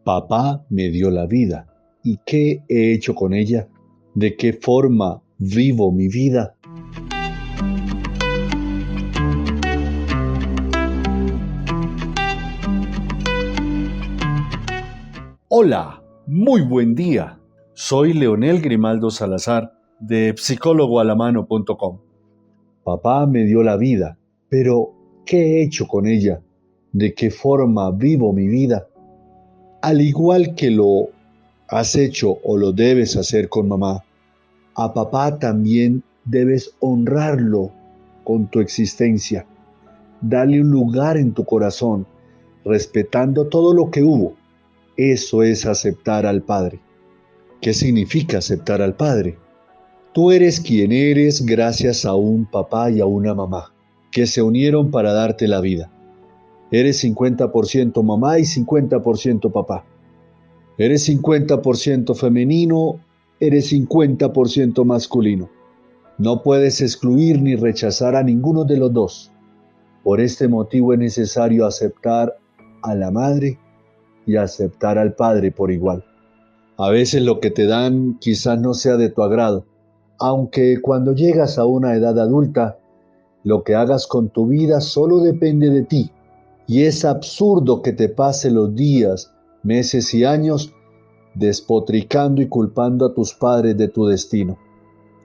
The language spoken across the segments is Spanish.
Papá me dio la vida. ¿Y qué he hecho con ella? ¿De qué forma vivo mi vida? Hola, muy buen día. Soy Leonel Grimaldo Salazar de psicólogoalamano.com. Papá me dio la vida, pero ¿qué he hecho con ella? ¿De qué forma vivo mi vida? Al igual que lo has hecho o lo debes hacer con mamá, a papá también debes honrarlo con tu existencia. Dale un lugar en tu corazón, respetando todo lo que hubo. Eso es aceptar al Padre. ¿Qué significa aceptar al Padre? Tú eres quien eres gracias a un papá y a una mamá, que se unieron para darte la vida. Eres 50% mamá y 50% papá. Eres 50% femenino, eres 50% masculino. No puedes excluir ni rechazar a ninguno de los dos. Por este motivo es necesario aceptar a la madre y aceptar al padre por igual. A veces lo que te dan quizás no sea de tu agrado, aunque cuando llegas a una edad adulta, lo que hagas con tu vida solo depende de ti. Y es absurdo que te pase los días, meses y años despotricando y culpando a tus padres de tu destino.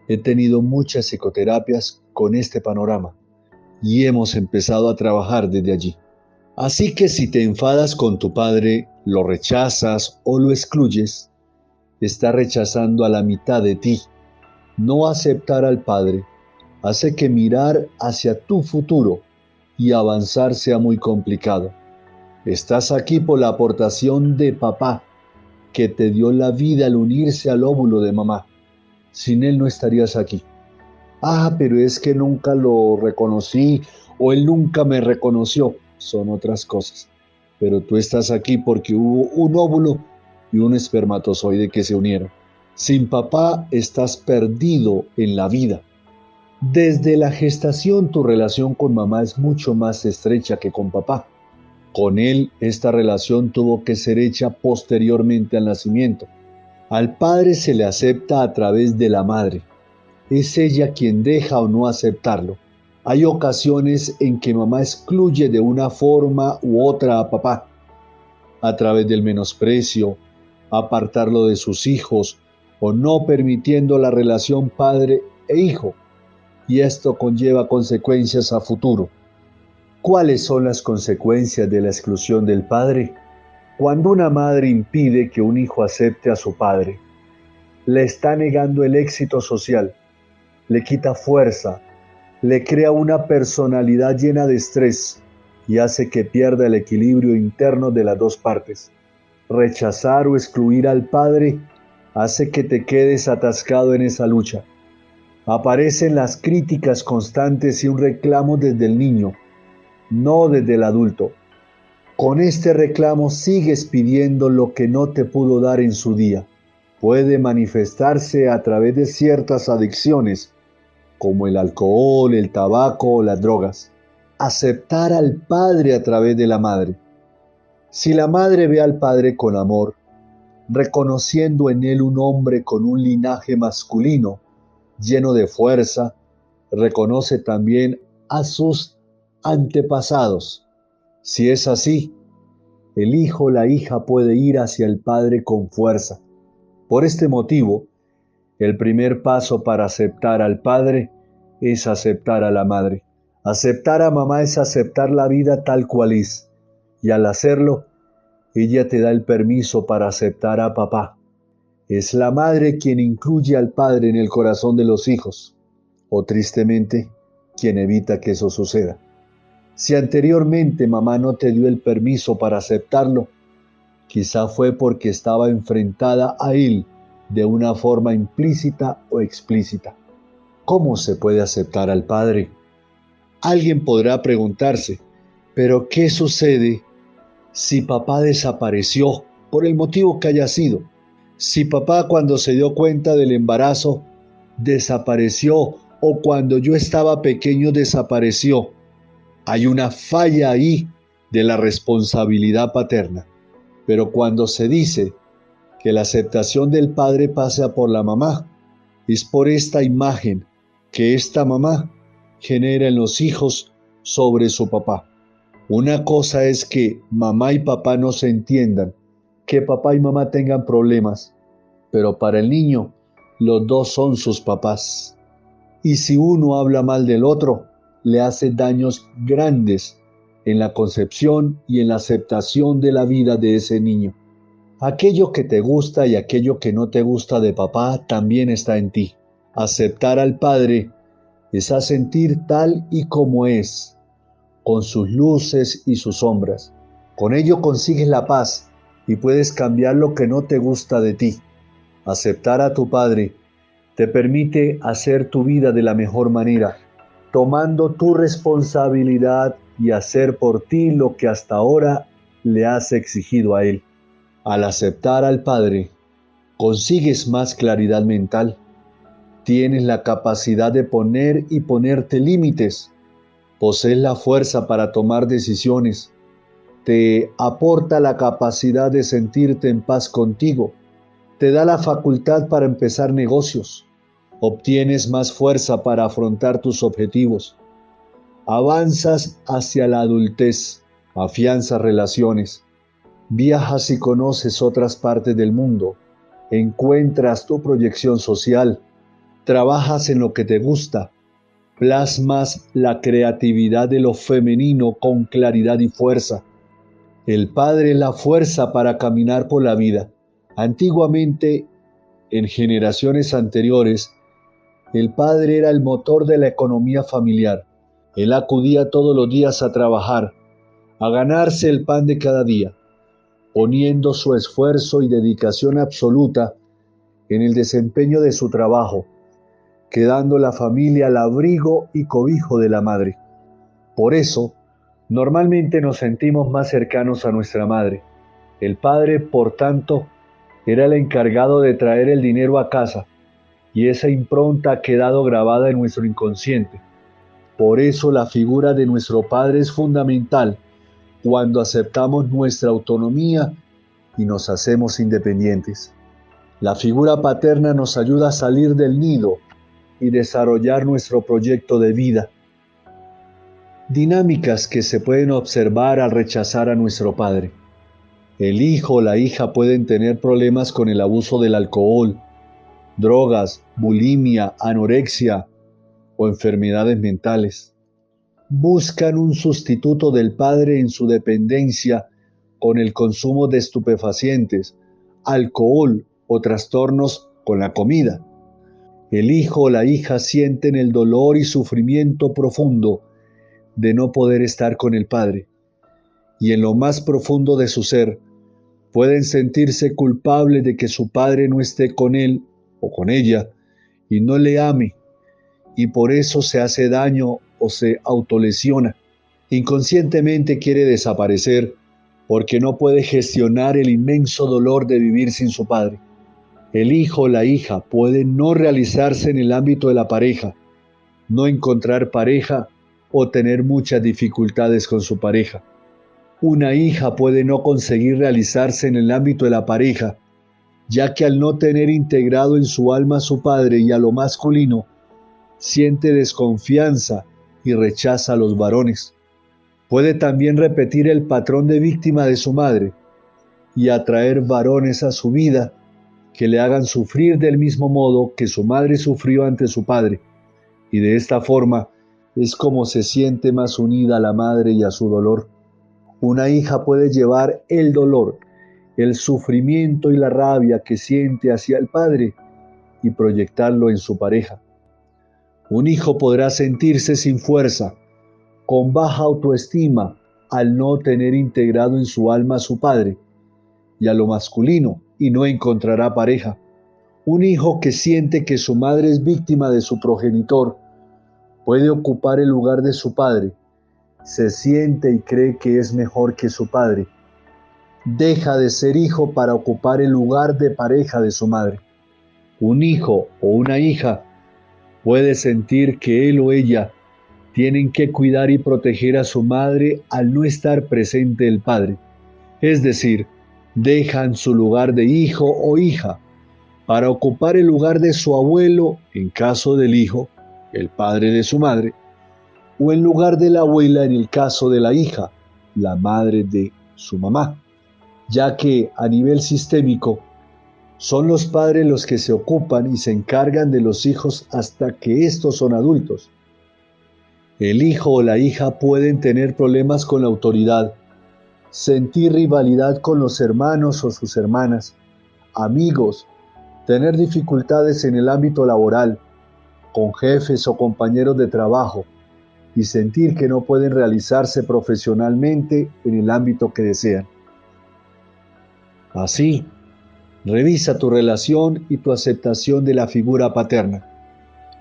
He tenido muchas psicoterapias con este panorama y hemos empezado a trabajar desde allí. Así que si te enfadas con tu padre, lo rechazas o lo excluyes, estás rechazando a la mitad de ti. No aceptar al Padre hace que mirar hacia tu futuro y avanzar sea muy complicado. Estás aquí por la aportación de papá, que te dio la vida al unirse al óvulo de mamá. Sin él no estarías aquí. Pero es que nunca lo reconocí o él nunca me reconoció. Son otras cosas. Pero tú estás aquí porque hubo un óvulo y un espermatozoide que se unieron. Sin papá estás perdido en la vida. Desde la gestación tu relación con mamá es mucho más estrecha que con papá. Con él esta relación tuvo que ser hecha posteriormente al nacimiento. Al padre se le acepta a través de la madre. Es ella quien deja o no aceptarlo. Hay ocasiones en que mamá excluye de una forma u otra a papá, a través del menosprecio, apartarlo de sus hijos o no permitiendo la relación padre e hijo. Y esto conlleva consecuencias a futuro. ¿Cuáles son las consecuencias de la exclusión del padre? Cuando una madre impide que un hijo acepte a su padre, le está negando el éxito social, le quita fuerza, le crea una personalidad llena de estrés y hace que pierda el equilibrio interno de las dos partes. Rechazar o excluir al padre hace que te quedes atascado en esa lucha. Aparecen las críticas constantes y un reclamo desde el niño, no desde el adulto. Con este reclamo sigues pidiendo lo que no te pudo dar en su día. Puede manifestarse a través de ciertas adicciones, como el alcohol, el tabaco o las drogas. Aceptar al padre a través de la madre. Si la madre ve al padre con amor, reconociendo en él un hombre con un linaje masculino, lleno de fuerza, reconoce también a sus antepasados. Si es así, el hijo o la hija puede ir hacia el padre con fuerza. Por este motivo, el primer paso para aceptar al padre es aceptar a la madre. Aceptar a mamá es aceptar la vida tal cual es. Y al hacerlo, ella te da el permiso para aceptar a papá. Es la madre quien incluye al padre en el corazón de los hijos, o tristemente, quien evita que eso suceda. Si anteriormente mamá no te dio el permiso para aceptarlo, quizá fue porque estaba enfrentada a él de una forma implícita o explícita. ¿Cómo se puede aceptar al padre? Alguien podrá preguntarse, ¿pero qué sucede si papá desapareció por el motivo que haya sido? Si papá cuando se dio cuenta del embarazo desapareció o cuando yo estaba pequeño desapareció, hay una falla ahí de la responsabilidad paterna. Pero cuando se dice que la aceptación del padre pasa por la mamá, es por esta imagen que esta mamá genera en los hijos sobre su papá. Una cosa es que mamá y papá no se entiendan, que papá y mamá tengan problemas, pero para el niño los dos son sus papás. Y si uno habla mal del otro, le hace daños grandes en la concepción y en la aceptación de la vida de ese niño. Aquello que te gusta y aquello que no te gusta de papá también está en ti. Aceptar al padre es asentir tal y como es, con sus luces y sus sombras. Con ello consigues la paz y puedes cambiar lo que no te gusta de ti. Aceptar a tu padre te permite hacer tu vida de la mejor manera, tomando tu responsabilidad y hacer por ti lo que hasta ahora le has exigido a él. Al aceptar al Padre, consigues más claridad mental. Tienes la capacidad de poner y ponerte límites. Posees la fuerza para tomar decisiones. Te aporta la capacidad de sentirte en paz contigo. Te da la facultad para empezar negocios. Obtienes más fuerza para afrontar tus objetivos. Avanzas hacia la adultez. Afianzas relaciones. Viajas y conoces otras partes del mundo, encuentras tu proyección social, trabajas en lo que te gusta, plasmas la creatividad de lo femenino con claridad y fuerza. El padre es la fuerza para caminar por la vida. Antiguamente, en generaciones anteriores, el padre era el motor de la economía familiar. Él acudía todos los días a trabajar, a ganarse el pan de cada día, poniendo su esfuerzo y dedicación absoluta en el desempeño de su trabajo, quedando la familia al abrigo y cobijo de la madre. Por eso, normalmente nos sentimos más cercanos a nuestra madre. El padre, por tanto, era el encargado de traer el dinero a casa, y esa impronta ha quedado grabada en nuestro inconsciente. Por eso la figura de nuestro padre es fundamental cuando aceptamos nuestra autonomía y nos hacemos independientes. La figura paterna nos ayuda a salir del nido y desarrollar nuestro proyecto de vida. Dinámicas que se pueden observar al rechazar a nuestro padre. El hijo o la hija pueden tener problemas con el abuso del alcohol, drogas, bulimia, anorexia o enfermedades mentales. Buscan un sustituto del padre en su dependencia con el consumo de estupefacientes, alcohol o trastornos con la comida. El hijo o la hija sienten el dolor y sufrimiento profundo de no poder estar con el padre, y en lo más profundo de su ser pueden sentirse culpables de que su padre no esté con él o con ella y no le ame, y por eso se hace daño o se autolesiona. Inconscientemente quiere desaparecer porque no puede gestionar el inmenso dolor de vivir sin su padre. El hijo o la hija puede no realizarse en el ámbito de la pareja, no encontrar pareja o tener muchas dificultades con su pareja. Una hija puede no conseguir realizarse en el ámbito de la pareja, ya que al no tener integrado en su alma a su padre y a lo masculino, siente desconfianza y rechaza a los varones. Puede también repetir el patrón de víctima de su madre y atraer varones a su vida que le hagan sufrir del mismo modo que su madre sufrió ante su padre, y de esta forma es como se siente más unida a la madre y a su dolor. Una hija puede llevar el dolor, el sufrimiento y la rabia que siente hacia el padre y proyectarlo en su pareja. Un hijo podrá sentirse sin fuerza, con baja autoestima, al no tener integrado en su alma a su padre y a lo masculino, y no encontrará pareja. Un hijo que siente que su madre es víctima de su progenitor puede ocupar el lugar de su padre, se siente y cree que es mejor que su padre. Deja de ser hijo para ocupar el lugar de pareja de su madre. Un hijo o una hija puede sentir que él o ella tienen que cuidar y proteger a su madre al no estar presente el padre. Es decir, Dejan su lugar de hijo o hija para ocupar el lugar de su abuelo en caso del hijo, el padre de su madre, o en lugar de la abuela en el caso de la hija, la madre de su mamá, ya que a nivel sistémico son los padres los que se ocupan y se encargan de los hijos hasta que estos son adultos. El hijo o la hija pueden tener problemas con la autoridad, sentir rivalidad con los hermanos o sus hermanas, amigos, tener dificultades en el ámbito laboral, con jefes o compañeros de trabajo, y sentir que no pueden realizarse profesionalmente en el ámbito que desean. Así, revisa tu relación y tu aceptación de la figura paterna,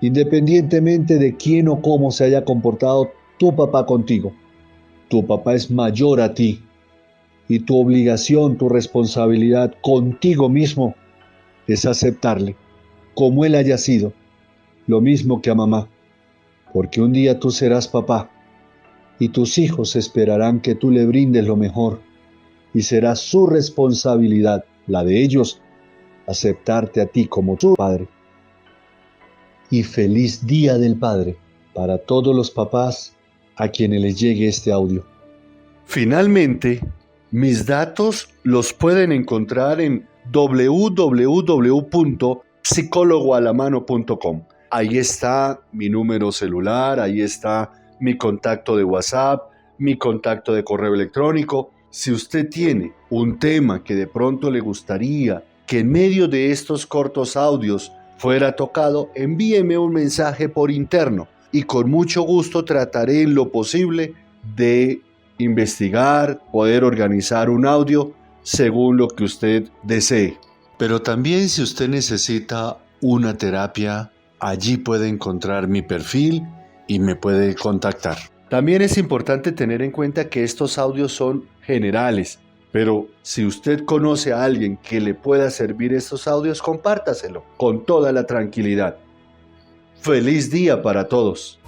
independientemente de quién o cómo se haya comportado tu papá contigo. Tu papá es mayor a ti y tu obligación, tu responsabilidad contigo mismo es aceptarle como él haya sido, lo mismo que a mamá, porque un día tú serás papá y tus hijos esperarán que tú le brindes lo mejor y será su responsabilidad, la de ellos, aceptarte a ti como tu padre. Y feliz Día del Padre para todos los papás a quienes les llegue este audio. Finalmente, mis datos los pueden encontrar en www.psicologoalamano.com. Ahí está mi número celular, ahí está mi contacto de WhatsApp, mi contacto de correo electrónico. Si usted tiene un tema que de pronto le gustaría que en medio de estos cortos audios fuera tocado, envíeme un mensaje por interno y con mucho gusto trataré en lo posible de investigar, poder organizar un audio según lo que usted desee. Pero también si usted necesita una terapia, allí puede encontrar mi perfil y me puede contactar. También es importante tener en cuenta que estos audios son generales, pero si usted conoce a alguien que le pueda servir estos audios, compártaselo con toda la tranquilidad. ¡Feliz día para todos!